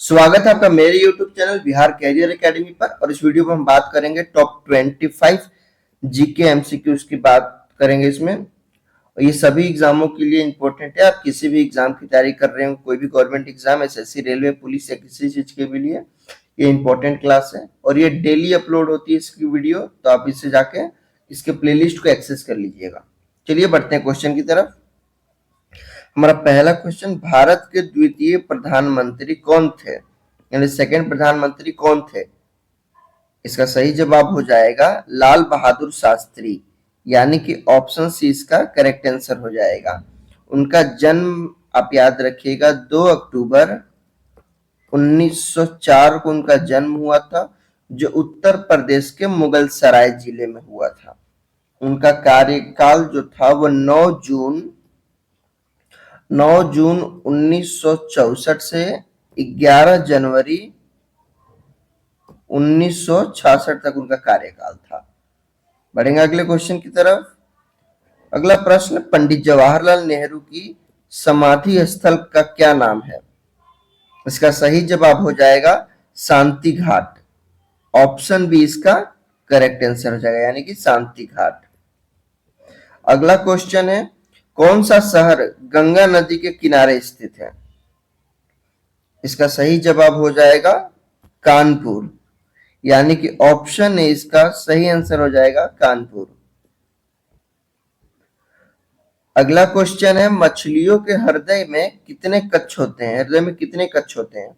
स्वागत है आपका मेरे YouTube channel Bihar career academy पर। और इस वीडियो में हम बात करेंगे टॉप 25 जीके एमसीक्यूज की बात करेंगे इसमें। और ये सभी एग्जामों के लिए इंपॉर्टेंट है। आप किसी भी एग्जाम की तैयारी कर रहे हो, कोई भी government exam, SSC, railway, police या किसी चीज के भी लिए ये इंपॉर्टेंट क्लास है। और ये डेली अपलोड होती है इसकी वीडियो, तो आप इससे जाके इसके प्लेलिस्ट को एक्सेस कर लीजिएगा। चलिए बढ़ते हैं क्वेश्चन की तरफ। हमारा पहला क्वेश्चन, भारत के द्वितीय प्रधानमंत्री कौन थे, यानी सेकंड प्रधानमंत्री कौन थे? इसका सही जवाब हो जाएगा लाल बहादुर शास्त्री, यानी कि ऑप्शन सी इसका करेक्ट आंसर हो जाएगा। उनका जन्म आप याद रखिएगा 2 अक्टूबर 1904 को उनका जन्म हुआ था, जो उत्तर प्रदेश के मुगल सराय जिले में हुआ था। उनका कार्यकाल जो था वो 9 जून 1964 से 11 जनवरी 1966 तक उनका कार्यकाल था। बढ़ेंगे अगले क्वेश्चन की तरफ। अगला प्रश्न, पंडित जवाहरलाल नेहरू की समाधि स्थल का क्या नाम है? इसका सही जवाब हो जाएगा शांति घाट। ऑप्शन बी इसका करेक्ट आंसर हो जाएगा, यानी कि शांति घाट। अगला क्वेश्चन है, कौन सा शहर गंगा नदी के किनारे स्थित है? इसका सही जवाब हो जाएगा कानपुर, यानी कि ऑप्शन ए इसका सही आंसर हो जाएगा कानपुर। अगला क्वेश्चन है, मछलियों के हृदय में कितने कक्ष होते हैं? हृदय में कितने कक्ष होते हैं?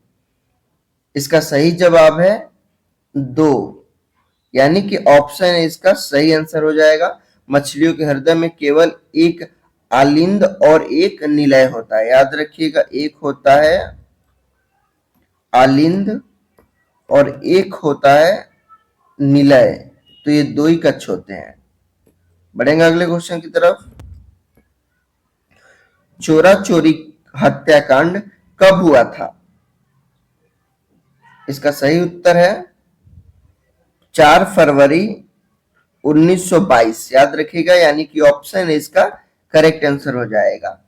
इसका सही जवाब है 2, यानी कि ऑप्शन ए इसका सही आंसर हो जाएगा। मछलियों के हृदय में केवल एक आलिंद और एक निलय होता है। याद रखिएगा, एक होता है आलिंद और एक होता है निलय, तो ये 2 ही कक्ष होते हैं। बढ़ेंगे अगले क्वेश्चन की तरफ। चोरा चोरी हत्याकांड कब हुआ था? इसका सही उत्तर है 4 फरवरी 1922। याद रखिएगा, यानी कि ऑप्शन इसका करेक्ट आंसर हो जाएगा।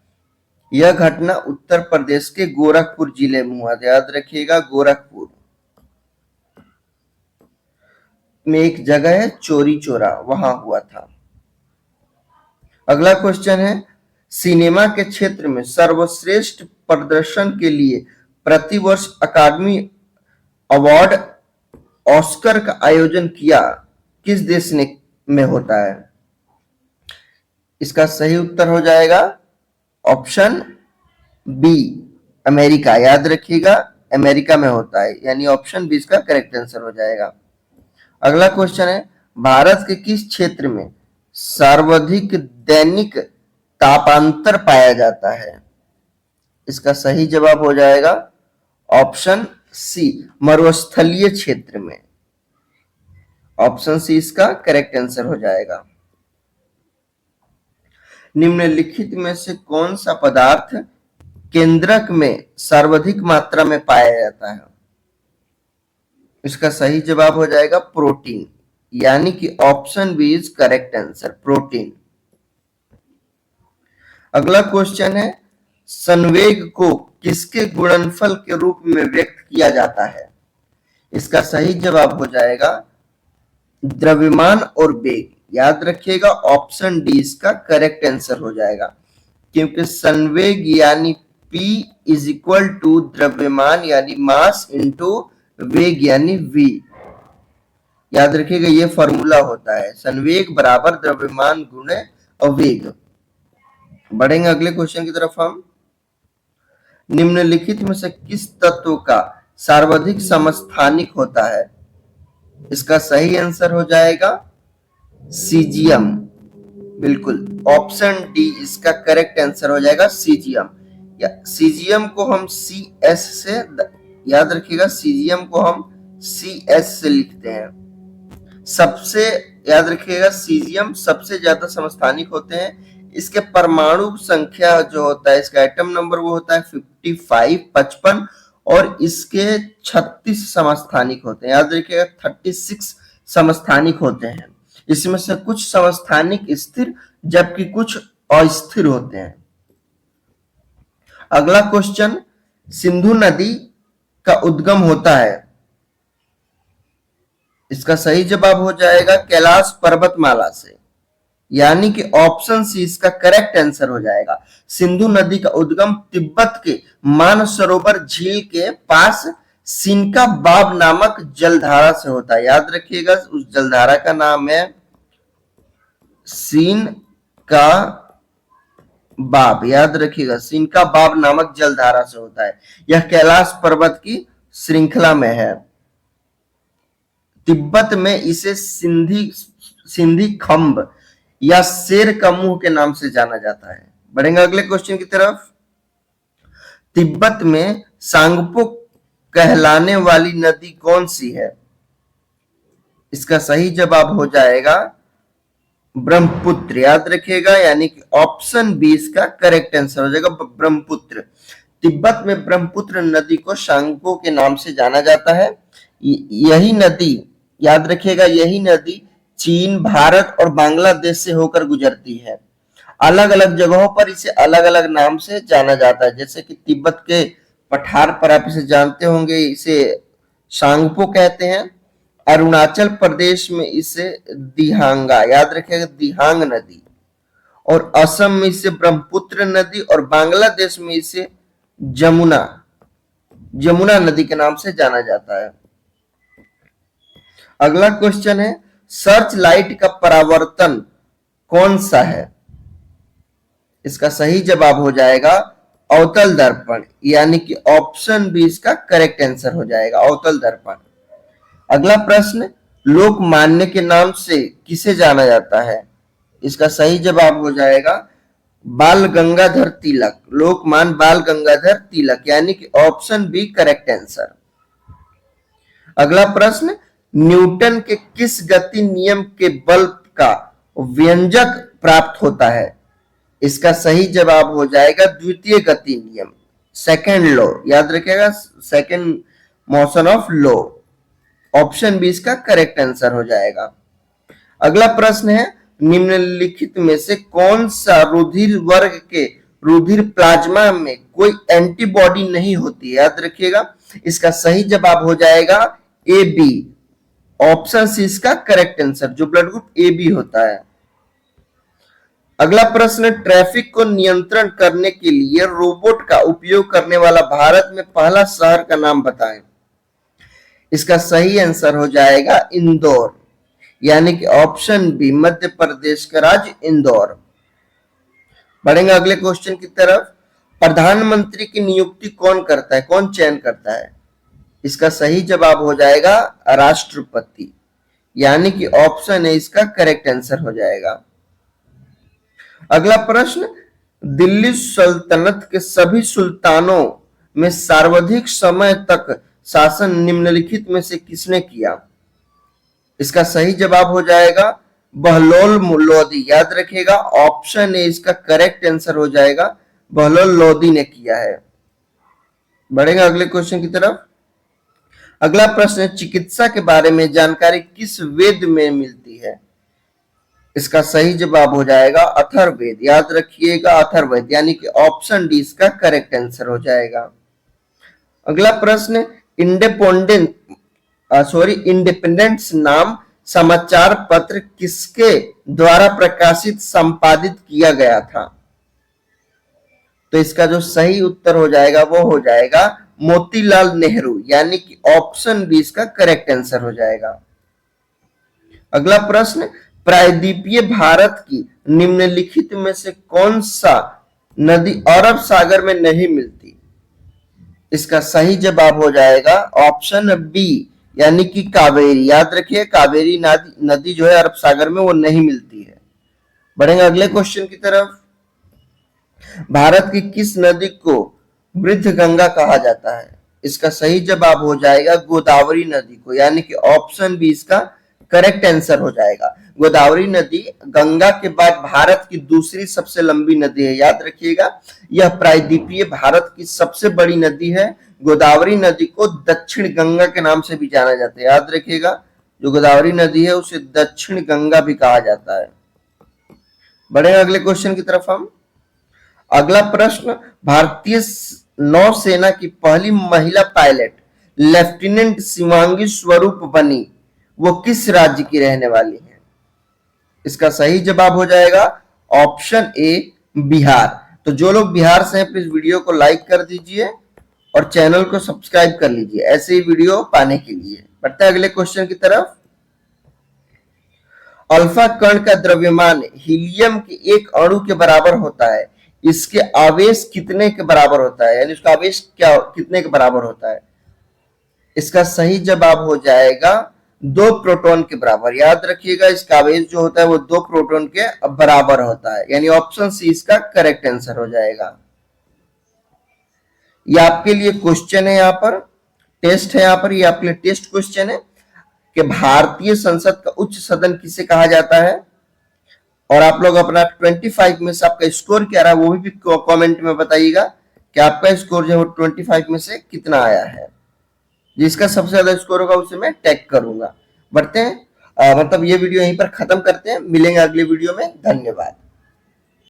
यह घटना उत्तर प्रदेश के गोरखपुर जिले में हुआ था। याद रखिएगा, गोरखपुर में एक जगह है चोरी चोरा, वहां हुआ था। अगला क्वेश्चन है, सिनेमा के क्षेत्र में सर्वश्रेष्ठ प्रदर्शन के लिए प्रतिवर्ष अकादमी अवार्ड ऑस्कर का आयोजन किया किस देश में होता है? इसका सही उत्तर हो जाएगा ऑप्शन बी अमेरिका। याद रखिएगा, अमेरिका में होता है, यानी ऑप्शन बी इसका करेक्ट आंसर हो जाएगा। अगला क्वेश्चन है, भारत के किस क्षेत्र में सर्वाधिक दैनिक तापांतर पाया जाता है? इसका सही जवाब हो जाएगा ऑप्शन सी मरुस्थलीय क्षेत्र में। ऑप्शन सी इसका करेक्ट आंसर हो जाएगा। निम्नलिखित में से कौन सा पदार्थ केंद्रक में सर्वाधिक मात्रा में पाया जाता है? इसका सही जवाब हो जाएगा प्रोटीन, यानी कि option B is correct answer, protein. अगला क्वेश्चन है, संवेग को किसके गुणनफल के रूप में व्यक्त किया जाता है? इसका सही जवाब हो जाएगा द्रव्यमान और वेग। याद रखिएगा, ऑप्शन डी इसका करेक्ट आंसर हो जाएगा, क्योंकि संवेग यानी P इज इक्वल टू द्रव्यमान यानी मास इंटू वेग यानी v। याद रखिएगा, ये फॉर्मूला होता है, संवेग बराबर द्रव्यमान गुणे वेग। बढ़ेंगे अगले क्वेश्चन की तरफ हम। निम्नलिखित में से किस तत्व का सर्वाधिक समस्थानिक होता है? इसका सही आंसर हो जाएगा सीजियम। बिल्कुल, ऑप्शन डी इसका करेक्ट आंसर हो जाएगा सीजियम। या सीजियम को हम CS से, याद रखिएगा, सीजियम को हम CS से लिखते हैं। सबसे याद रखिएगा, सीजियम सबसे ज्यादा समस्थानिक होते हैं। इसके परमाणु संख्या जो होता है, इसका एटम नंबर वो होता है 55, और इसके 36 समस्थानिक होते हैं। याद रखिएगा, 36 समस्थानिक होते हैं। इसमें से कुछ समस्थानिक स्थिर जबकि कुछ अस्थिर होते हैं। अगला क्वेश्चन, सिंधु नदी का उद्गम होता है? इसका सही जवाब हो जाएगा कैलाश पर्वतमाला से, यानी कि ऑप्शन सी इसका करेक्ट आंसर हो जाएगा। सिंधु नदी का उद्गम तिब्बत के मानसरोवर झील के पास सिनका बाब नामक जलधारा से होता है। याद रखिएगा उस जलधारा का नाम है सीन का बाब। याद रखिएगा सिनका बाब नामक जलधारा से होता है। यह कैलाश पर्वत की श्रृंखला में है। तिब्बत में इसे सिंधी खंब या शेर का मुंह के नाम से जाना जाता है। बढ़ेंगे अगले क्वेश्चन की तरफ। तिब्बत में सांगपो कहलाने वाली नदी कौन सी है? इसका सही जवाब हो जाएगा ब्रह्मपुत्र। याद रखिएगा, यानी कि ऑप्शन बी इसका करेक्ट आंसर हो जाएगा ब्रह्मपुत्र। तिब्बत में ब्रह्मपुत्र नदी को सांगपो के नाम से जाना जाता है। यही नदी, याद रखिएगा, यही नदी चीन, भारत और बांग्लादेश से होकर गुजरती है। अलग अलग जगहों पर इसे अलग अलग नाम से जाना जाता है। जैसे कि तिब्बत के पठार पर आप इसे जानते होंगे, इसे सांगपो कहते हैं। अरुणाचल प्रदेश में इसे दिहांगा, याद रखिएगा दिहांग नदी, और असम में इसे ब्रह्मपुत्र नदी, और बांग्लादेश में इसे जमुना नदी के नाम से जाना जाता है। अगला क्वेश्चन है सर्च लाइट का परावर्तन कौन सा है? इसका सही जवाब हो जाएगा अवतल दर्पण, यानी कि ऑप्शन बी इसका करेक्ट आंसर हो जाएगा अवतल दर्पण। अगला प्रश्न लोकमान्य के नाम से किसे जाना जाता है? इसका सही जवाब हो जाएगा बाल गंगाधर तिलक, लोकमान्य बाल गंगाधर तिलक, यानी कि ऑप्शन बी करेक्ट आंसर। अगला प्रश्न न्यूटन के किस गति नियम के बल का व्यंजक प्राप्त होता है? इसका सही जवाब हो जाएगा द्वितीय गति नियम, सेकेंड लॉ। याद रखिएगा second motion of law, option B इसका करेक्ट आंसर हो जाएगा। अगला प्रश्न है निम्नलिखित में से कौन सा रुधिर वर्ग के रुधिर प्लाज्मा में कोई एंटीबॉडी नहीं होती? याद रखिएगा इसका सही जवाब हो जाएगा ए बी, ऑप्शन सी इसका करेक्ट आंसर, जो ब्लड ग्रुप ए बी होता है। अगला प्रश्न ट्रैफिक को नियंत्रण करने के लिए रोबोट का उपयोग करने वाला भारत में पहला शहर का नाम बताएं। इसका सही आंसर हो जाएगा इंदौर, यानी कि ऑप्शन बी मध्य प्रदेश का राज्य इंदौर। बढ़ेंगे अगले क्वेश्चन की तरफ। प्रधानमंत्री की नियुक्ति कौन करता है, कौन चयन करता है? इसका सही जवाब हो जाएगा राष्ट्रपति, यानी कि ऑप्शन ए इसका करेक्ट आंसर हो जाएगा। अगला प्रश्न दिल्ली सल्तनत के सभी सुल्तानों में सर्वाधिक समय तक शासन निम्नलिखित में से किसने किया? इसका सही जवाब हो जाएगा बहलोल लोदी। याद रखिएगा ऑप्शन ए इसका करेक्ट आंसर हो जाएगा, बहलोल लोदी ने किया है। बढ़ेगा अगले क्वेश्चन की तरफ। अगला प्रश्न चिकित्सा के बारे में जानकारी किस वेद में मिलती है? इसका सही जवाब हो जाएगा अथर्ववेद। याद रखिएगा अथर्ववेद, यानी कि ऑप्शन डी इसका करेक्ट आंसर हो जाएगा। अगला प्रश्न इंडिपेंडेंस नाम समाचार पत्र किसके द्वारा प्रकाशित संपादित किया गया था? तो इसका जो सही उत्तर हो जाएगा वो हो जाएगा मोतीलाल नेहरू, यानी कि ऑप्शन बी इसका करेक्ट आंसर हो जाएगा। अगला प्रश्न प्रायद्वीपीय भारत की निम्नलिखित में से कौन सा नदी अरब सागर में नहीं मिलती? इसका सही जवाब हो जाएगा ऑप्शन बी, यानी कि कावेरी। याद रखिए कावेरी नदी जो है अरब सागर में वो नहीं मिलती है। बढ़ेंगे अगले क्वेश्चन की तरफ। भारत की किस नदी को वृद्ध गंगा कहा जाता है? इसका सही जवाब हो जाएगा गोदावरी नदी को, यानी कि ऑप्शन बी इसका करेक्ट आंसर हो जाएगा। गोदावरी नदी गंगा के बाद भारत की दूसरी सबसे लंबी नदी है। याद रखिएगा यह प्रायद्वीपीय भारत की सबसे बड़ी नदी है। गोदावरी नदी को दक्षिण गंगा के नाम से भी जाना जाता है। याद रखिएगा जो गोदावरी नदी है उसे दक्षिण गंगा भी कहा जाता है। बढ़े अगले क्वेश्चन की तरफ हम। अगला प्रश्न भारतीय नौसेना की पहली महिला पायलट लेफ्टिनेंट शिवांगी स्वरूप बनी वो किस राज्य की रहने वाली है? इसका सही जवाब हो जाएगा ऑप्शन ए बिहार। तो जो लोग बिहार से हैं प्लीज वीडियो को लाइक कर दीजिए और चैनल को सब्सक्राइब कर लीजिए ऐसे ही वीडियो पाने के लिए। बढ़ते हैं अगले क्वेश्चन की तरफ। अल्फा कण का द्रव्यमान हीलियम के एक अणु के बराबर होता है, इसके आवेश कितने के बराबर होता है, यानी उसका आवेश क्या कितने के बराबर होता है? इसका सही जवाब हो जाएगा 2 प्रोटॉन के बराबर। याद रखिएगा इसका आवेश जो होता है वो 2 प्रोटॉन के बराबर होता है, यानी ऑप्शन सी इसका करेक्ट आंसर हो जाएगा। ये आपके लिए क्वेश्चन है, यहाँ पर टेस्ट है, यहाँ पर ये आपके लिए टेस्ट क्वेश्चन है कि भारतीय संसद का उच्च सदन किसे कहा जाता है? और आप लोग अपना 25 में से आपका स्कोर क्या रहा है वो भी कमेंट में बताइएगा कि आपका स्कोर जो है वो 25 में से कितना आया है। जिसका सबसे ज्यादा स्कोर होगा उसे मैं टैग करूंगा। बढ़ते हैं मतलब ये वीडियो यहीं पर खत्म करते हैं, मिलेंगे अगले वीडियो में। धन्यवाद।